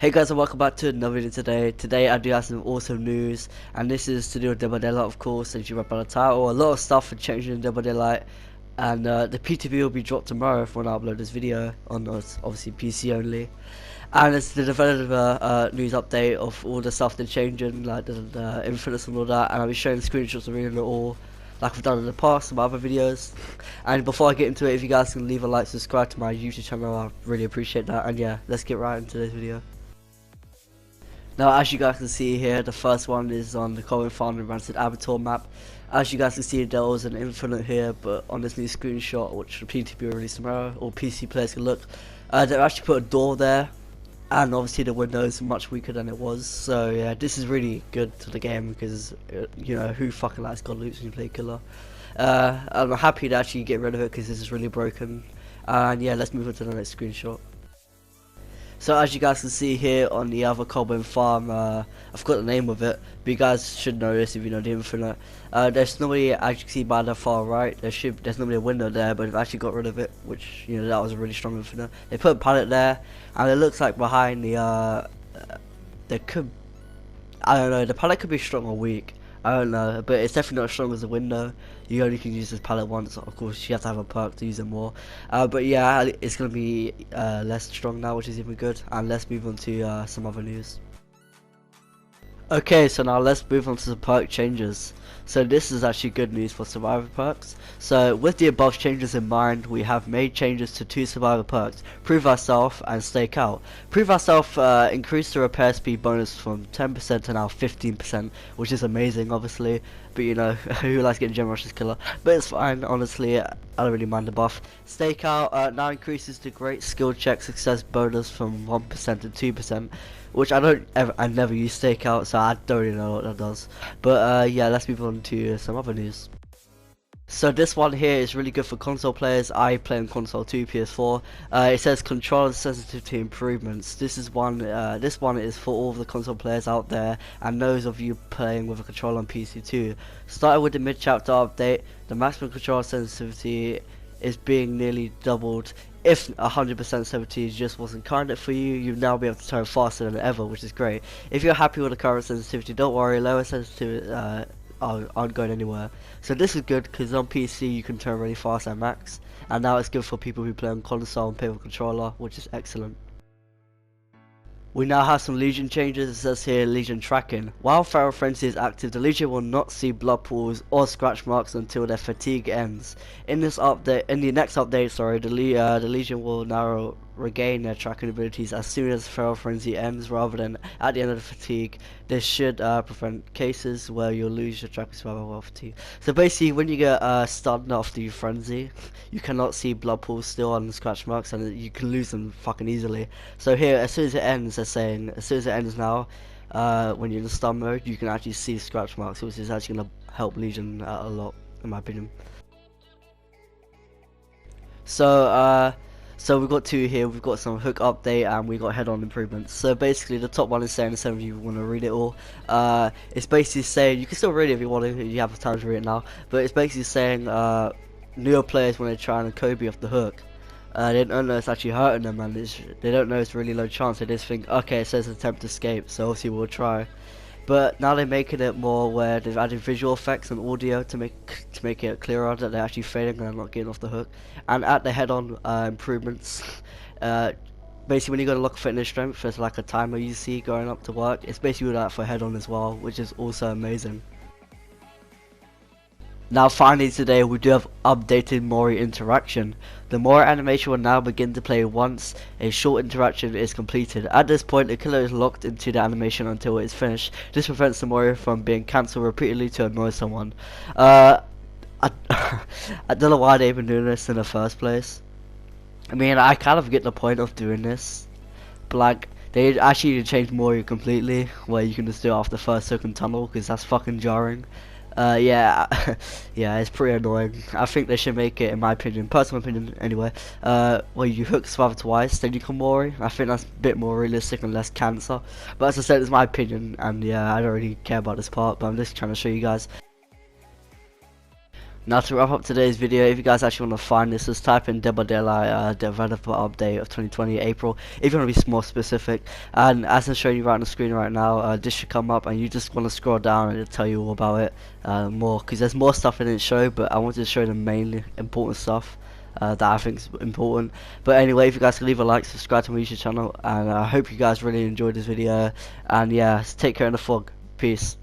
Hey guys, and welcome back to another video today. Today I do have some awesome news, and this is to do with Dead by Daylight, of course, as you read by the title. A lot of stuff are changing in Dead by Daylight, and the PTV will be dropped tomorrow when I upload this video on obviously PC only. And it's the developer news update of all the stuff that's changing, like the Infinites and all that, and I'll be showing screenshots of reading it all, like I've done in the past, some other videos. And before I get into it, if you guys can leave a like, subscribe to my YouTube channel, I really appreciate that. And yeah, let's get right into this video. Now, as you guys can see here, the first one is on the Common Farm and Rancid Avatar map. As you guys can see, there was an Infinite here, but on this new screenshot, which the PTB will release tomorrow, or PC players can look, they actually put a door there, and obviously the window is much weaker than it was. So yeah, this is really good to the game because you know, who fucking likes God loops when you play killer. I'm happy to actually get rid of it because this is really broken. And yeah, let's move on to the next screenshot. So as you guys can see here on the other Common Farm, I've got the name of it, but you guys should know this if you know the Infinite. There's normally, as you can see by the far right, there's normally a window there, but they've actually got rid of it, which, you know, that was a really strong Infinite. They put a pallet there, and it looks like behind the, I don't know, the pallet could be strong or weak. I don't know, but it's definitely not as strong as the window. You only can use this pallet once. Of course, you have to have a perk to use it more. But yeah, it's gonna be less strong now, which is even good. And let's move on to some other news. Okay, so now let's move on to the perk changes. So this is actually good news for survivor perks. So with the above changes in mind, we have made changes to two survivor perks, Prove Thyself and Stake Out. Prove Thyself increased the repair speed bonus from 10% to now 15%, which is amazing obviously, but you know, who likes getting gem rushes killer, but it's fine, honestly, I don't really mind the buff. Stake Out now increases the great skill check success bonus from 1% to 2%, which I never use Stake Out, so I don't really know what that does. But yeah, let's move on to some other news. So this one here is really good for console players. I play on console 2, PS4. It says controller sensitivity improvements. This one is for all of the console players out there and those of you playing with a controller on PC too. Starting with the mid-chapter update, the maximum controller sensitivity is being nearly doubled. If 100% sensitivity just wasn't kind for you, you'll now be able to turn faster than ever, which is great. If you're happy with the current sensitivity, don't worry, lower sensitivity aren't going anywhere. So this is good because on PC you can turn really fast at max, and now it's good for people who play on console and play with a controller, which is excellent. We now have some Legion changes. It says here Legion tracking. While Feral Frenzy is active, the Legion will not see blood pools or scratch marks until their fatigue ends. In the next update, sorry, the Legion will now regain their tracking abilities as soon as Feral Frenzy ends, rather than at the end of the fatigue. This should prevent cases where you'll lose your tracking survival while fatigue. So basically, when you get stunned after your frenzy, you cannot see blood pools still on the scratch marks, and you can lose them fucking easily. So here, as soon as it ends, they're saying, as soon as it ends now, when you're in the stun mode, you can actually see scratch marks, which is actually going to help Legion out a lot, in my opinion. So we've got two here. We've got some hook update and we got head-on improvements. So basically, the top one is saying, instead of you want to read it all, it's basically saying, you can still read it if you want to, you have time to read it now, but it's basically saying newer players, when they try and Kobe off the hook, they don't know it's actually hurting them, and they don't know it's really low chance. They just think, okay, it says attempt escape, so obviously we'll try. But now they're making it more where they've added visual effects and audio to make it clearer that they're actually failing and they're not getting off the hook. And at the head-on improvements, basically when you go to lock fitness strength, there's like a timer you see going up to work. It's basically that for head-on as well, which is also amazing. Now finally today we do have updated Mori interaction. The Mori animation will now begin to play once a short interaction is completed. At this point, the killer is locked into the animation until it is finished. This prevents the Mori from being cancelled repeatedly to annoy someone. I don't know why they've been doing this in the first place. I mean, I kind of get the point of doing this, but like, they actually need to change Mori completely, where you can just do it after the first second tunnel, because that's fucking jarring. Yeah, yeah, it's pretty annoying. I think they should make it, in my opinion, personal opinion anyway, where you hook survivor twice, then you can Mori. I think that's a bit more realistic and less cancer. But as I said, it's my opinion, and yeah, I don't really care about this part, but I'm just trying to show you guys. Now to wrap up today's video, if you guys actually want to find this, just type in Double Daylight developer update of 2020 April. If you want to be more specific, and as I'm showing you right on the screen right now, this should come up, and you just want to scroll down and it'll tell you all about it more, because there's more stuff in the show, but I wanted to show the main important stuff that I think is important. But anyway, if you guys can leave a like, subscribe to my YouTube channel, and I hope you guys really enjoyed this video. And yeah, take care in the fog. Peace.